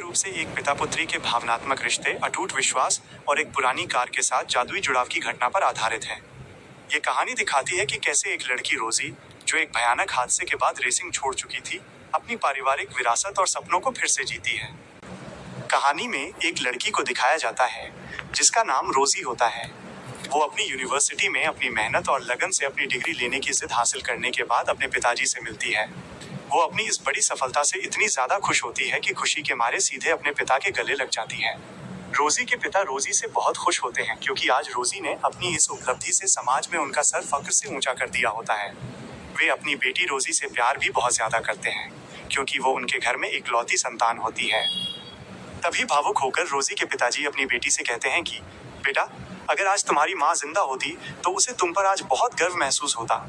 रूप से एक पिता पुत्री के भावनात्मक रिश्ते, अटूट विश्वास और एक पुरानी कार के साथ जादुई जुड़ाव की घटना पर आधारित है। ये कहानी दिखाती है कि कैसे एक लड़की रोजी, जो एक भयानक हादसे के बाद रेसिंग छोड़ चुकी थी, अपनी पारिवारिक विरासत और सपनों को फिर से जीती है। कहानी में एक लड़की को दिखाया जाता है जिसका नाम रोजी होता है। वो अपनी यूनिवर्सिटी में अपनी मेहनत और लगन से अपनी डिग्री लेने की जिद हासिल करने के बाद अपने पिताजी से मिलती है। वो अपनी इस बड़ी सफलता से इतनी ज्यादा खुश होती है कि खुशी के मारे सीधे अपने पिता के गले लग जाती है। रोजी के पिता रोजी से बहुत खुश होते हैं क्योंकि आज रोजी ने अपनी इस उपलब्धि से समाज में उनका सर फख्र से ऊंचा कर दिया होता है। वे अपनी बेटी रोजी से प्यार भी बहुत ज्यादा करते हैं क्योंकि वो उनके घर में इकलौती संतान होती है। तभी भावुक होकर रोजी के पिताजी अपनी बेटी से कहते हैं कि बेटा, अगर आज तुम्हारी माँ जिंदा होती तो उसे तुम पर आज बहुत गर्व महसूस होता।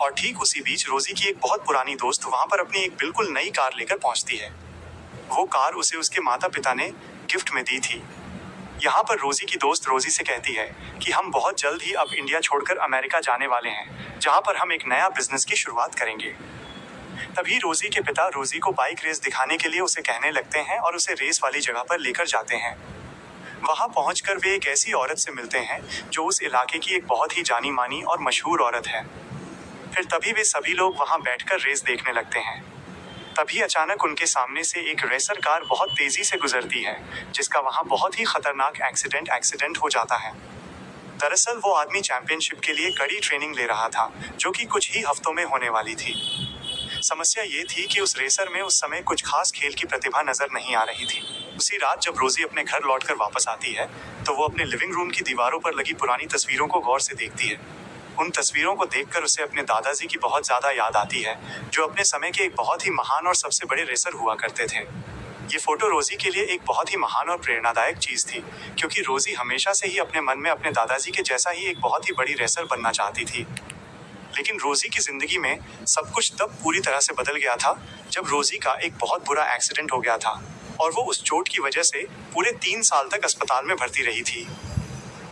और ठीक उसी बीच रोजी की एक बहुत पुरानी दोस्त वहां पर अपनी एक बिल्कुल नई कार लेकर पहुंचती है। वो कार उसे उसके माता पिता ने गिफ्ट में दी थी। यहाँ पर रोजी की दोस्त रोजी से कहती है कि हम बहुत जल्द ही अब इंडिया छोड़कर अमेरिका जाने वाले हैं, जहाँ पर हम एक नया बिजनेस की शुरुआत करेंगे। तभी रोजी के पिता रोजी को बाइक रेस दिखाने के लिए उसे कहने लगते हैं और उसे रेस वाली जगह पर लेकर जाते हैं। वहां पहुंचकर वे एक ऐसी औरत से मिलते हैं जो उस इलाके की एक बहुत ही जानी मानी और मशहूर औरत है। फिर तभी वे सभी लोग वहां बैठकर रेस देखने लगते हैं। तभी अचानक उनके सामने से एक रेसर कार बहुत तेजी से गुजरती है, जिसका वहां बहुत ही खतरनाक एक्सीडेंट हो जाता है। दरअसल वो आदमी चैंपियनशिप के लिए कड़ी ट्रेनिंग ले रहा था, जो कि कुछ ही हफ्तों में होने वाली थी। समस्या ये थी कि उस रेसर में उस समय कुछ खास खेल की प्रतिभा नजर नहीं आ रही थी। उसी रात जब रोजी अपने घर लौटकर वापस आती है, तो वो अपने लिविंग रूम की दीवारों पर लगी पुरानी तस्वीरों को गौर से देखती है। उन तस्वीरों को देखकर उसे अपने दादाजी की बहुत ज्यादा याद आती है, जो अपने समय के एक बहुत ही महान और सबसे बड़े रेसर हुआ करते थे। ये फोटो रोजी के लिए एक बहुत ही महान और प्रेरणादायक चीज थी, क्योंकि रोजी हमेशा से ही अपने मन में अपने दादाजी के जैसा ही एक बहुत ही बड़ी रेसर बनना चाहती थी। लेकिन रोजी की जिंदगी में सब कुछ तब पूरी तरह से बदल गया था जब रोजी का एक बहुत बुरा एक्सीडेंट हो गया था और वो उस चोट की वजह से पूरे 3 साल तक अस्पताल में भर्ती रही थी।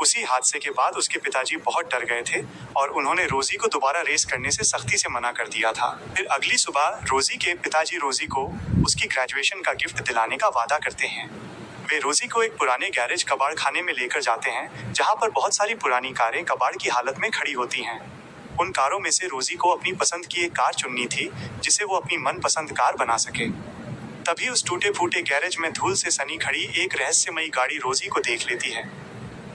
उसी हादसे के बाद उसके पिताजी बहुत डर गए थे और उन्होंने रोजी को दोबारा रेस करने से सख्ती से मना कर दिया था। फिर अगली सुबह रोजी के पिताजी रोजी को उसकी ग्रेजुएशन का गिफ्ट दिलाने का वादा करते हैं। वे रोजी को एक पुराने गैरेज कबाड़ खाने में लेकर जाते हैं, जहां पर बहुत सारी पुरानी कारें कबाड़ की हालत में खड़ी होती हैं। उन कारों में से रोजी को अपनी पसंद की एक कार चुननी थी, जिसे वो अपनी मनपसंद कार बना सके। तभी उस टूटे फूटे गैरेज में धूल से सनी खड़ी एक रहस्यमयी गाड़ी रोजी को देख लेती है।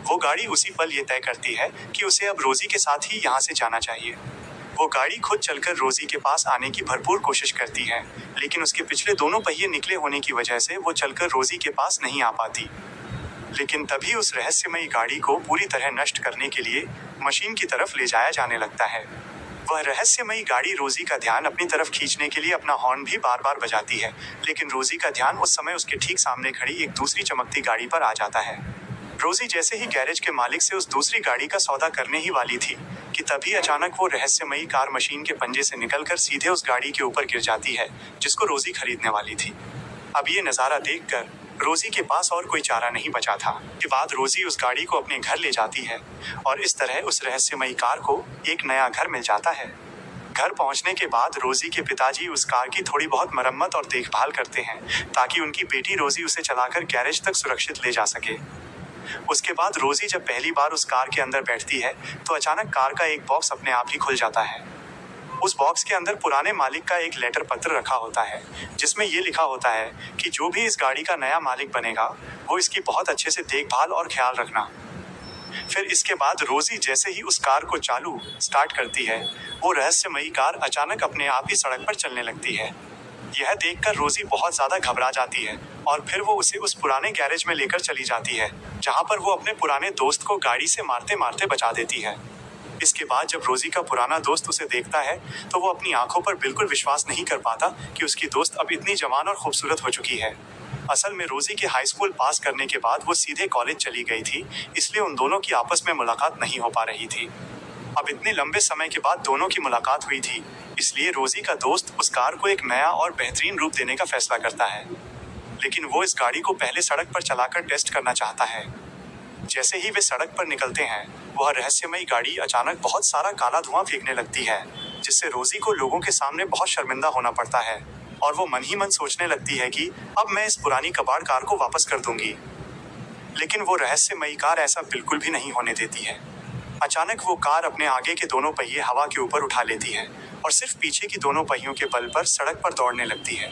वो गाड़ी उसी पल ये तय करती है कि उसे अब रोजी के साथ ही यहाँ से जाना चाहिए। वो गाड़ी खुद चलकर रोजी के पास आने की भरपूर कोशिश करती है, लेकिन उसके पिछले दोनों पहिए निकले होने की वजह से वो चलकर रोजी के पास नहीं आ पाती। लेकिन तभी उस रहस्यमयी गाड़ी को पूरी तरह नष्ट करने के लिए मशीन की तरफ ले जाया जाने लगता है। वह रहस्यमयी गाड़ी रोजी का ध्यान अपनी तरफ खींचने के लिए अपना हॉर्न भी बार बार बजाती है, लेकिन रोजी का ध्यान उस समय उसके ठीक सामने खड़ी एक दूसरी चमकती गाड़ी पर आ जाता है। रोजी जैसे ही गैरेज के मालिक से उस दूसरी गाड़ी का सौदा करने ही वाली थी कि तभी अचानक वो रहस्यमयी कार मशीन के पंजे से निकलकर सीधे उस गाड़ी के ऊपर गिर जाती है, जिसको रोजी खरीदने वाली थी। अब ये नज़ारा देखकर रोजी के पास और कोई चारा नहीं बचा था। के बाद रोजी उस गाड़ी को अपने घर ले जाती है और इस तरह उस रहस्यमयी कार को एक नया घर मिल जाता है। घर पहुंचने के बाद रोजी के पिताजी उस कार की थोड़ी बहुत मरम्मत और देखभाल करते हैं, ताकि उनकी बेटी रोजी उसे चलाकर गैरेज तक सुरक्षित ले जा सके। उसके बाद रोजी जब पहली बार उस कार के अंदर बैठती है, तो अचानक कार का एक बॉक्स अपने आप ही खुल जाता है। उस बॉक्स के अंदर पुराने मालिक का एक लेटर पत्र रखा होता है, जिसमें ये लिखा होता है कि जो भी इस गाड़ी का नया मालिक बनेगा, वो इसकी बहुत अच्छे से देखभाल और ख्याल रखना। फिर इसके बाद रोजी जैसे ही उस कार को स्टार्ट करती है, वो रहस्यमयी कार अचानक अपने आप ही सड़क पर चलने लगती है। यह देखकर रोजी बहुत ज्यादा घबरा जाती है और फिर वो उसे उस पुराने गैरेज में लेकर चली जाती है, जहां पर वो अपने पुराने दोस्त को गाड़ी से मारते मारते बचा देती है। इसके बाद जब रोजी का पुराना दोस्त उसे देखता है, तो वो अपनी आंखों पर बिल्कुल विश्वास नहीं कर पाता कि उसकी दोस्त अब इतनी जवान और खूबसूरत हो चुकी है। असल में रोजी के हाई स्कूल पास करने के बाद वो सीधे कॉलेज चली गई थी, इसलिए उन दोनों की आपस में मुलाकात नहीं हो पा रही थी। अब इतने लंबे समय के बाद दोनों की मुलाकात हुई थी, इसलिए रोजी का दोस्त उस कार को एक नया और बेहतरीन रूप देने का फैसला करता है। लेकिन वो इस गाड़ी को पहले सड़क पर चलाकर टेस्ट करना चाहता है। जैसे ही वे सड़क पर निकलते हैं, वह रहस्यमयी गाड़ी अचानक बहुत सारा काला धुआं फेंकने लगती है, जिससे रोजी को लोगों के सामने बहुत शर्मिंदा होना पड़ता है और वो मन ही मन सोचने लगती है कि अब मैं इस पुरानी कबाड़ कार को वापस कर दूंगी। लेकिन वो रहस्यमयी कार ऐसा बिल्कुल भी नहीं होने देती है। अचानक वो कार अपने आगे के दोनों पहिए हवा के ऊपर उठा लेती है और सिर्फ पीछे की दोनों पहियों के बल पर सड़क पर दौड़ने लगती है।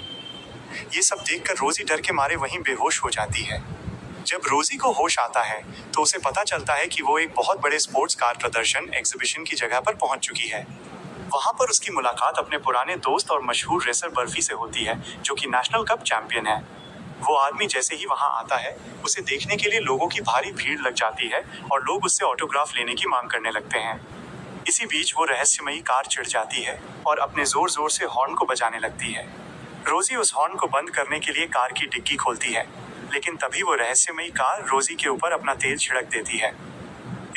ये सब देखकर रोजी डर के मारे वहीं बेहोश हो जाती है। जब रोजी को होश आता है तो उसे पता चलता है कि वो एक बहुत बड़े स्पोर्ट्स कार प्रदर्शन एग्जीबिशन की जगह पर पहुंच चुकी है। वहां पर उसकी मुलाकात अपने पुराने दोस्त और मशहूर रेसर बर्फी से होती है, जो कि नेशनल कप चैंपियन है। वो आदमी जैसे ही वहां आता है, उसे देखने के लिए लोगों की भारी भीड़ लग जाती है और लोग उससे ऑटोग्राफ लेने की मांग करने लगते हैं। इसी बीच वो रहस्यमयी कार चिढ़ जाती है और अपने जोर जोर से हॉर्न को बजाने लगती है। रोजी उस हॉर्न को बंद करने के लिए कार की डिग्गी खोलती है, लेकिन तभी वो रहस्यमयी कार रोजी के ऊपर अपना तेल छिड़क देती है।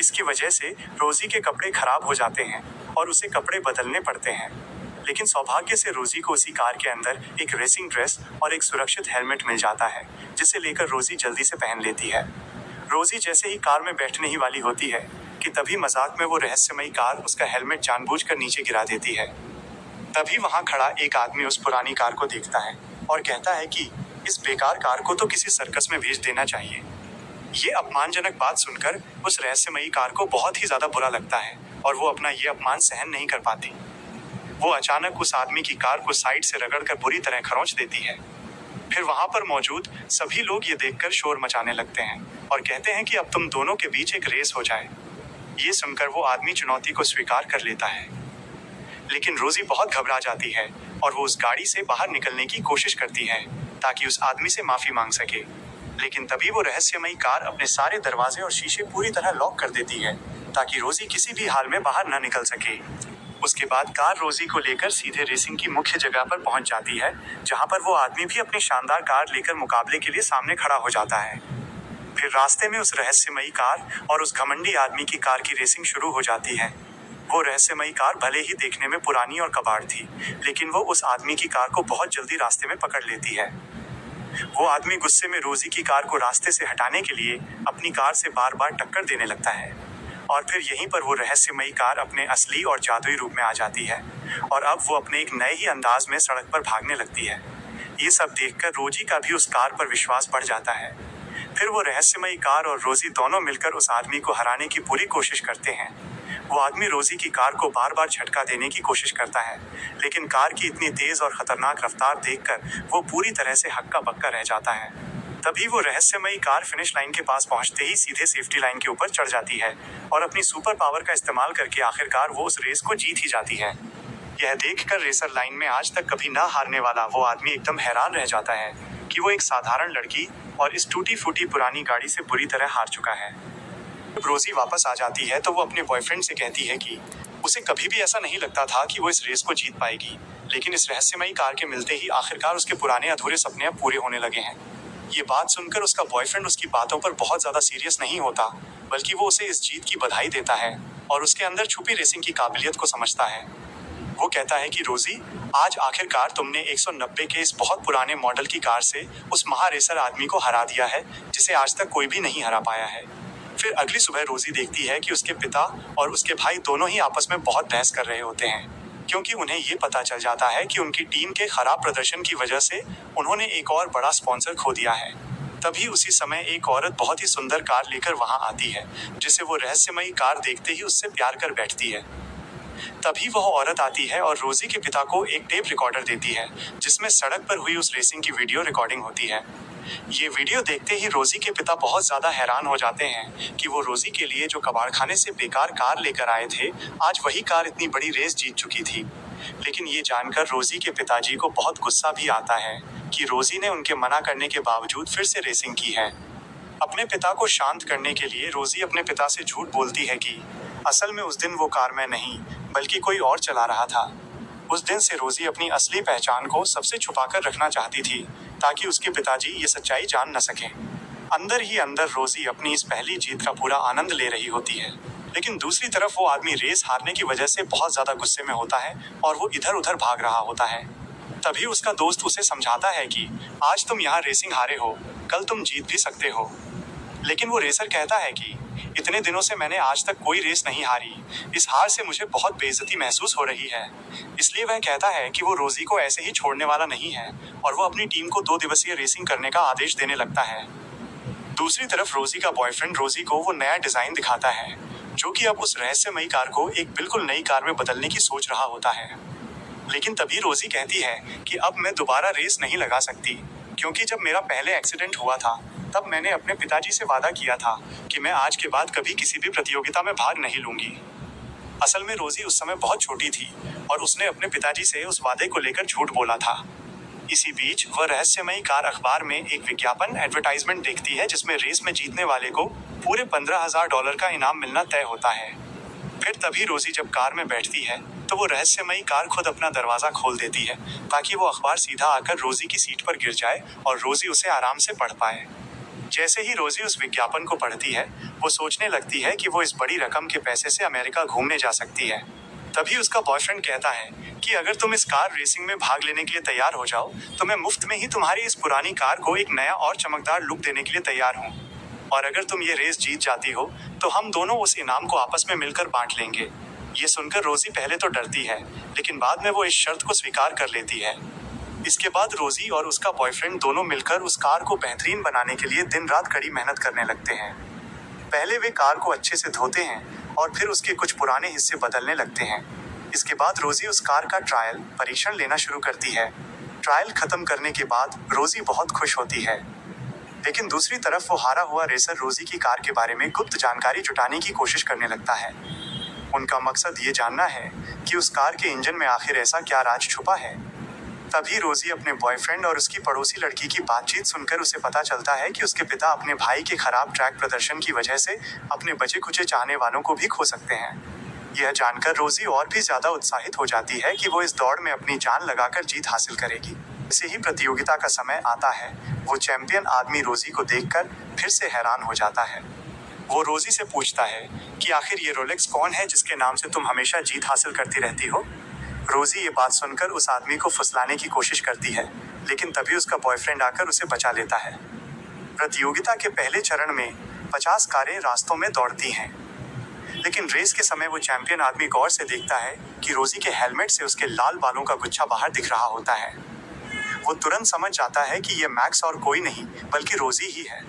इसकी वजह से रोजी के कपड़े खराब हो जाते हैं और उसे कपड़े बदलने पड़ते हैं। लेकिन सौभाग्य से रोजी को उसी कार के अंदर एक रेसिंग ड्रेस और एक सुरक्षित हेलमेट मिल जाता है, जिसे लेकर रोजी जल्दी से पहन लेती है। रोजी जैसे ही कार में बैठने ही वाली होती है कि तभी मजाक में वो रहस्यमयी कार उसका हेलमेट जानबूझकर नीचे गिरा देती है। तभी वहां खड़ा एक आदमी उस पुरानी कार को देखता है और कहता है कि इस बेकार कार को तो किसी सर्कस में भेज देना चाहिए। ये अपमानजनक बात सुनकर उस रहस्यमयी कार को बहुत ही ज्यादा बुरा लगता है और वो अपना ये अपमान सहन नहीं कर पाती। वो अचानक उस आदमी की कार को साइड से रगड़कर बुरी तरह खरोंच देती है। फिर वहां पर मौजूद सभी लोग ये देखकर शोर मचाने लगते हैं और कहते हैं कि अब तुम दोनों के बीच एक रेस हो जाए। ये सुनकर वो आदमी चुनौती को स्वीकार कर लेता है, लेकिन रोजी बहुत घबरा जाती है और वो उस गाड़ी से बाहर निकलने की कोशिश करती है ताकि उस आदमी से माफी मांग सके। लेकिन तभी वो रहस्यमयी कार अपने सारे दरवाजे और शीशे पूरी तरह लॉक कर देती है ताकि रोजी किसी भी हाल में बाहर न निकल सके। उसके बाद कार रोजी को लेकर सीधे रेसिंग की मुख्य जगह पर पहुंच जाती है, जहां पर वो आदमी भी अपनी शानदार कार लेकर मुकाबले के लिए सामने खड़ा हो जाता है। फिर रास्ते में उस रहस्यमयी कार और उस घमंडी आदमी की कार की रेसिंग शुरू हो जाती है। वो रहस्यमयी कार भले ही देखने में पुरानी और कबाड़ थी, लेकिन वो उस आदमी की कार को बहुत जल्दी रास्ते में पकड़ लेती है। वो आदमी गुस्से में रोजी की कार को रास्ते से हटाने के लिए अपनी कार से बार बार टक्कर देने लगता है और फिर यहीं पर वो रहस्यमयी कार अपने असली और जादुई रूप में आ जाती है और अब वो अपने एक नए ही अंदाज में सड़क पर भागने लगती है। ये सब देखकर रोजी का भी उस कार पर विश्वास बढ़ जाता है। फिर वो रहस्यमयी कार और रोजी दोनों मिलकर उस आदमी को हराने की पूरी कोशिश करते हैं। वो आदमी रोजी की कार को बार बार झटका देने की कोशिश करता है, लेकिन कार की इतनी तेज और खतरनाक रफ्तार देखकर वो पूरी तरह से हक्का बक्का रह जाता है। तभी वो रहस्यमयी कार फिनिश लाइन के पास पहुंचते ही सीधे सेफ्टी लाइन के ऊपर चढ़ जाती है और अपनी सुपर पावर का इस्तेमाल करके आखिरकार वो उस रेस को जीत ही जाती है। यह देखकर रेसर लाइन में आज तक कभी ना हारने वाला वो आदमी एकदम हैरान रह जाता है कि वो एक साधारण लड़की और इस टूटी फूटी पुरानी गाड़ी से बुरी तरह हार चुका है। जब रोजी वापस आ जाती है तो वो अपने बॉयफ्रेंड से कहती है कि उसे कभी भी ऐसा नहीं लगता था कि वो इस रेस को जीत पाएगी, लेकिन इस रहस्यमयी कार के मिलते ही आखिरकार उसके पुराने अधूरे सपने अब पूरे होने लगे हैं। ये बात सुनकर उसका बॉयफ्रेंड उसकी बातों पर बहुत ज्यादा सीरियस नहीं होता, बल्कि वो उसे इस जीत की बधाई देता है और उसके अंदर छुपी रेसिंग की काबिलियत को समझता है। वो कहता है कि रोजी, आज आखिरकार तुमने 190 के इस बहुत पुराने मॉडल की कार से उस महारेसर आदमी को हरा दिया है जिसे आज तक कोई भी नहीं हरा पाया है। फिर अगली सुबह रोजी देखती है कि उसके पिता और उसके भाई दोनों ही आपस में बहुत बहस कर रहे होते हैं, क्योंकि उन्हें ये पता चल जाता है कि उनकी टीम के खराब प्रदर्शन की वजह से उन्होंने एक और बड़ा स्पॉन्सर खो दिया है। तभी उसी समय एक औरत बहुत ही सुंदर कार लेकर वहां आती है, जिसे वो रहस्यमयी कार देखते ही उससे प्यार कर बैठती है। तभी वह औरत आती है और रोजी के पिता को एक टेप रिकॉर्डर देती है, जिसमें सड़क पर हुई उस रेसिंग की वीडियो रिकॉर्डिंग होती है। ये वीडियो देखते ही रोजी के पिता बहुत ज्यादा हैरान हो जाते हैं कि वो रोजी के लिए जो कबाड़खाने से बेकार कार लेकर आए थे, आज वही कार इतनी बड़ी रेस जीत चुकी थी। लेकिन ये जानकर रोजी के पिताजी को बहुत गुस्सा भी आता है कि रोजी ने उनके मना करने के बावजूद फिर से रेसिंग की है। अपने पिता को शांत करने के लिए रोजी अपने पिता से झूठ बोलती है कि असल में उस दिन वो कार में नहीं बल्कि कोई और चला रहा था। उस दिन से रोजी अपनी असली पहचान को सबसे छुपाकर रखना चाहती थी ताकि उसके पिताजी ये सच्चाई जान न सकें। अंदर ही अंदर रोजी अपनी इस पहली जीत का पूरा आनंद ले रही होती है, लेकिन दूसरी तरफ वो आदमी रेस हारने की वजह से बहुत ज्यादा गुस्से में होता है और वो इधर उधर भाग रहा होता है। तभी उसका दोस्त उसे समझाता है कि आज तुम यहाँ रेसिंग हारे हो, कल तुम जीत भी सकते हो। लेकिन वो रेसर कहता है कि इतने दिनों से मैंने आज तक कोई रेस नहीं हारी। इस हार से मुझे बहुत बेइज्जती महसूस हो रही है। इसलिए वह कहता है कि वो रोजी को ऐसे ही छोड़ने वाला नहीं है और वो अपनी टीम को 2 दिवसीय रेसिंग करने का आदेश देने लगता है। दूसरी तरफ रोजी का बॉयफ्रेंड रोजी को वो नया डिजाइन दिखाता है, जो कि अब उस रहस्यमयी कार को एक बिल्कुल नई कार में बदलने की सोच रहा होता है। लेकिन तभी रोजी कहती है कि अब मैं दोबारा रेस नहीं लगा सकती, क्योंकि जब मेरा पहले एक्सीडेंट हुआ था तब मैंने अपने पिताजी से वादा किया था कि मैं आज के बाद कभी किसी भी प्रतियोगिता में भाग नहीं लूंगी। असल में रोजी उस समय बहुत छोटी थी और उसने अपने पिताजी से उस वादे को लेकर झूठ बोला था। इसी बीच वह रहस्यमयी कार अखबार में एक विज्ञापन एडवर्टाइजमेंट देखती है, जिसमें रेस में जीतने वाले को पूरे $15,000 का इनाम मिलना तय होता है। फिर तभी रोजी जब कार में बैठती है तो वो रहस्यमयी कार खुद अपना दरवाजा खोल देती है, ताकि वो अखबार सीधा आकर रोजी की सीट पर गिर जाए और रोजी उसे आराम से पढ़ पाए। जैसे ही रोजी उस विज्ञापन को पढ़ती है, वो सोचने लगती है कि वो इस बड़ी रकम के पैसे से अमेरिका घूमने जा सकती है। तभी उसका बॉयफ्रेंड कहता है कि अगर तुम इस कार रेसिंग में भाग लेने के लिए तैयार हो जाओ तो मैं मुफ्त में ही तुम्हारी इस पुरानी कार को एक नया और चमकदार लुक देने के लिए तैयार हूँ। और अगर तुम ये रेस जीत जाती हो तो हम दोनों उस इनाम को आपस में मिलकर बांट लेंगे। ये सुनकर रोजी पहले तो डरती है, लेकिन बाद में वो इस शर्त को स्वीकार कर लेती है। इसके बाद रोजी और उसका बॉयफ्रेंड दोनों मिलकर उस कार को बेहतरीन बनाने के लिए दिन रात कड़ी मेहनत करने लगते हैं। पहले वे कार को अच्छे से धोते हैं और फिर उसके कुछ पुराने हिस्से बदलने लगते हैं। इसके बाद रोजी उस कार का ट्रायल परीक्षण लेना शुरू करती है। ट्रायल खत्म करने के बाद रोजी बहुत खुश होती है, लेकिन दूसरी तरफ वो हारा हुआ रेसर रोजी की कार के बारे में गुप्त जानकारी जुटाने की कोशिश करने लगता है। उनका मकसद ये जानना है कि उस कार के इंजन में आखिर ऐसा क्या राज छुपा है। तभी रोजी अपने बॉयफ्रेंड और उसकी पड़ोसी लड़की की बातचीत सुनकर उसे पता चलता है कि उसके पिता अपने भाई के खराब ट्रैक प्रदर्शन की वजह से अपने बचे कुचे चाहने वालों को भी खो सकते हैं। यह जानकर रोजी और भी ज्यादा उत्साहित हो जाती है कि वो इस दौड़ में अपनी जान लगाकर जीत हासिल करेगी। जैसे ही प्रतियोगिता का समय आता है, वो चैंपियन आदमी रोजी को देखकर फिर से हैरान हो जाता है। वो रोजी से पूछता है कि आखिर ये रोलेक्स कौन है जिसके नाम से तुम हमेशा जीत हासिल करती रहती हो। रोजी ये बात सुनकर उस आदमी को फुसलाने की कोशिश करती है, लेकिन तभी उसका बॉयफ्रेंड आकर उसे बचा लेता है। प्रतियोगिता के पहले चरण में 50 कारें रास्तों में दौड़ती हैं, लेकिन रेस के समय वो चैंपियन आदमी गौर से देखता है कि रोजी के हेलमेट से उसके लाल बालों का गुच्छा बाहर दिख रहा होता है। वो तुरंत समझ जाता है कि ये मैक्स और कोई नहीं बल्कि रोजी ही है।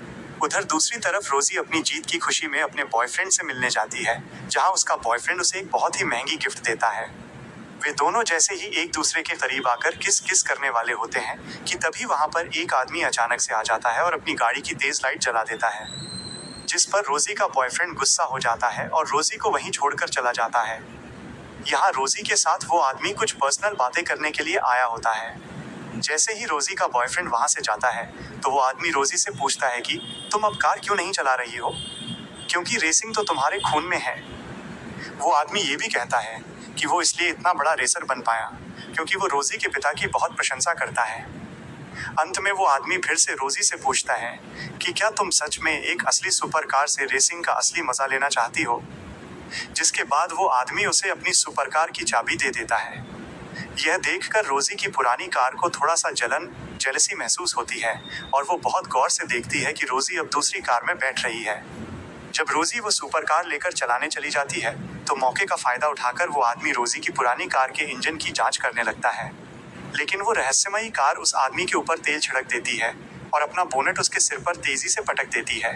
उधर दूसरी तरफ रोजी अपनी जीत की खुशी में अपने बॉयफ्रेंड से मिलने जाती है, जहां उसका बॉयफ्रेंड उसे एक बहुत ही महंगी गिफ्ट देता है। वे दोनों जैसे ही एक दूसरे के करीब आकर किस करने वाले होते हैं कि तभी वहां पर एक आदमी अचानक से आ जाता है और अपनी गाड़ी की तेज लाइट जला देता है, जिस पर रोजी का बॉयफ्रेंड गुस्सा हो जाता है और रोजी को वहीं छोड़कर चला जाता है। यहाँ रोजी के साथ वो आदमी कुछ पर्सनल बातें करने के लिए आया होता है। जैसे ही रोजी का बॉयफ्रेंड वहां से जाता है तो वो आदमी रोजी से पूछता है कि तुम अब कार क्यों नहीं चला रही हो, क्योंकि रेसिंग तो तुम्हारे खून में है। वो आदमी ये भी कहता है कि वो इसलिए इतना बड़ा रेसर बन पाया क्योंकि वो रोजी के पिता की बहुत प्रशंसा करता है। अंत में वो आदमी फिर से रोजी से पूछता है कि क्या तुम सच में एक असली सुपर कार से रेसिंग का असली मजा लेना चाहती हो। जिसके बाद वो आदमी उसे अपनी सुपर कार की चाबी दे देता है। यह देखकर रोजी की पुरानी कार को थोड़ा सा जेलसी महसूस होती है और वो बहुत गौर से देखती है कि रोजी अब दूसरी कार में बैठ रही है। जब रोजी वो सुपर कार लेकर चलाने चली जाती है तो मौके का फायदा उठाकर वो आदमी रोजी की पुरानी कार के इंजन की जांच करने लगता है, लेकिन वो रहस्यमयी कार उस आदमी के ऊपर तेल छिड़क देती है और अपना बोनट उसके सिर पर तेजी से पटक देती है।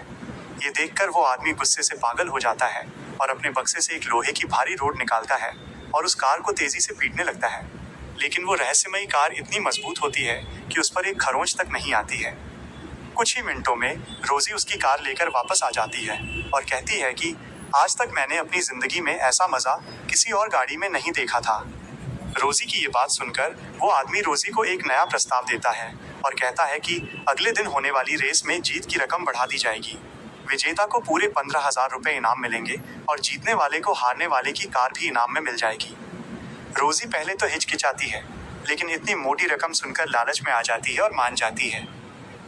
ये देखकर वो आदमी गुस्से से पागल हो जाता है और अपने बक्से से एक लोहे की भारी रोड निकालता है और उस कार को तेजी से पीटने लगता है, लेकिन वो रहस्यमयी कार इतनी मजबूत होती है कि उस पर एक खरोंच तक नहीं आती है। कुछ ही मिनटों में रोजी उसकी कार लेकर वापस आ जाती है और कहती है कि आज तक मैंने अपनी जिंदगी में ऐसा मजा किसी और गाड़ी में नहीं देखा था। रोजी की ये बात सुनकर वो आदमी रोजी को एक नया प्रस्ताव देता है और कहता है कि अगले दिन होने वाली रेस में जीत की रकम बढ़ा दी जाएगी। विजेता को पूरे 15,000 रुपए इनाम मिलेंगे और जीतने वाले को हारने वाले की कार भी इनाम में मिल जाएगी। रोजी पहले तो हिचकिचाती है, लेकिन इतनी मोटी रकम सुनकर लालच में आ जाती है और मान जाती है।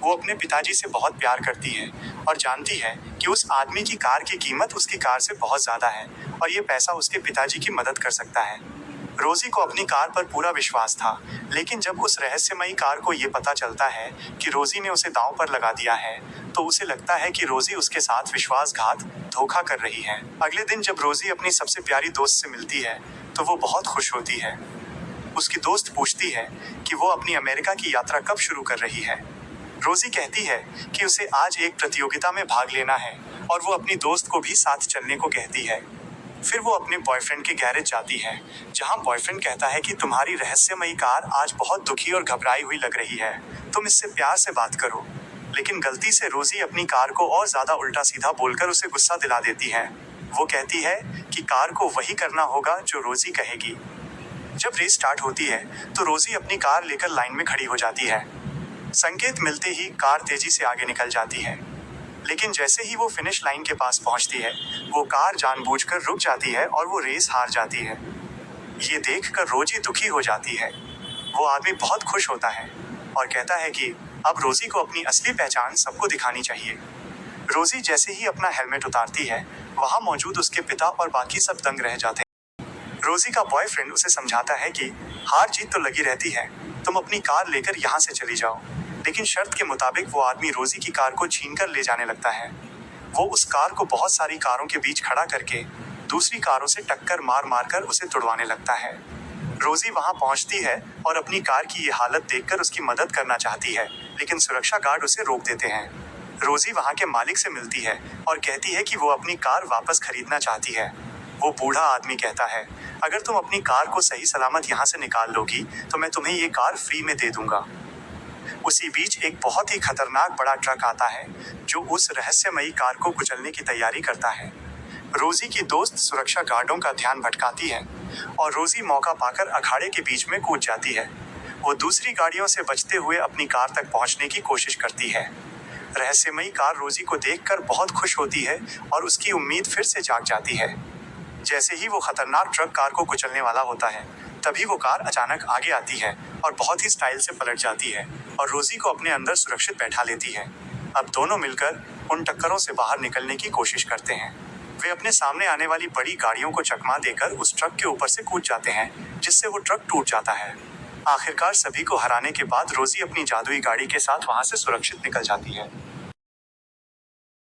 वो अपने पिताजी से बहुत प्यार करती है और जानती है कि उस आदमी की कार की कीमत उसकी कार से बहुत ज्यादा है और ये पैसा उसके पिताजी की मदद कर सकता है। रोजी को अपनी कार पर पूरा विश्वास था, लेकिन जब उस रहस्यमयी कार को ये पता चलता है कि रोजी ने उसे दांव पर लगा दिया है, तो उसे लगता है कि रोजी उसके साथ विश्वासघात, धोखा कर रही है। अगले दिन जब रोजी अपनी सबसे प्यारी दोस्त से मिलती है, तो वो बहुत खुश होती है। उसकी दोस्त पूछती है कि वो अपनी अमेरिका की यात्रा कब शुरू कर रही है। रोजी कहती है कि उसे आज एक प्रतियोगिता में भाग लेना है और वो अपनी दोस्त को भी साथ चलने को कहती है। फिर वो अपने बॉयफ्रेंड के गैरेज जाती है, जहां बॉयफ्रेंड कहता है कि तुम्हारी रहस्यमयी कार आज बहुत दुखी और घबराई हुई लग रही है, तुम इससे प्यार से बात करो। लेकिन गलती से रोजी अपनी कार को और ज्यादा उल्टा सीधा बोलकर उसे गुस्सा दिला देती है। वो कहती है कि कार को वही करना होगा जो रोजी कहेगी। जब रेस स्टार्ट होती है, तो रोजी अपनी कार लेकर लाइन में खड़ी हो जाती है। संकेत मिलते ही कार तेजी से आगे निकल जाती है, लेकिन जैसे ही वो फिनिश लाइन के पास पहुंचती है, वो कार जानबूझकर रुक जाती है और वो रेस हार जाती है। ये देखकर रोजी दुखी हो जाती है। वो आदमी बहुत खुश होता है और कहता है कि अब रोजी को अपनी असली पहचान सबको दिखानी चाहिए। रोजी जैसे ही अपना हेलमेट उतारती है, वहां मौजूद उसके पिता और बाकी सब दंग रह जाते हैं। रोजी का बॉयफ्रेंड उसे समझाता है कि हार जीत तो लगी रहती है, तुम अपनी कार लेकर यहाँ से चली जाओ। लेकिन शर्त के मुताबिक वो आदमी रोजी की कार को छीनकर ले जाने लगता है। वो उस कार को बहुत सारी कारों के बीच खड़ा करके दूसरी कारों से टक्कर मार मार कर उसे तुड़वाने लगता है। रोजी वहां पहुंचती है और अपनी कार की ये हालत देखकर उसकी मदद करना चाहती है, लेकिन सुरक्षा गार्ड उसे रोक देते हैं। रोजी वहां के मालिक से मिलती है और कहती है कि वो अपनी कार वापस खरीदना चाहती है। वो बूढ़ा आदमी कहता है, अगर तुम अपनी कार को सही सलामत यहाँ से निकाल लोगी, तो मैं तुम्हें ये कार फ्री में दे दूंगा। उसी बीच एक बहुत ही खतरनाक बड़ा ट्रक आता है, जो उस रहस्यमयी कार को कुचलने की तैयारी करता है। रोजी की दोस्त सुरक्षा गार्डों का ध्यान भटकाती है और रोजी मौका पाकर अखाड़े के बीच में कूद जाती है। वो दूसरी गाड़ियों से बचते हुए अपनी कार तक पहुंचने की कोशिश करती है। रहस्यमयी कार रोजी को देखकर बहुत खुश होती है और उसकी उम्मीद फिर से जाग जाती है। जैसे ही वो खतरनाक ट्रक कार को कुचलने वाला होता है, तभी वो कार अचानक आगे आती है और बहुत ही स्टाइल से पलट जाती है और रोजी को अपने अंदर सुरक्षित बैठा लेती है। अब दोनों मिलकर उन टक्करों से बाहर निकलने की कोशिश करते हैं। वे अपने सामने आने वाली बड़ी गाड़ियों को चकमा देकर उस ट्रक के ऊपर से कूद जाते हैं, जिससे वो ट्रक टूट जाता है। आखिरकार सभी को हराने के बाद रोजी अपनी जादुई गाड़ी के साथ वहां से सुरक्षित निकल जाती है।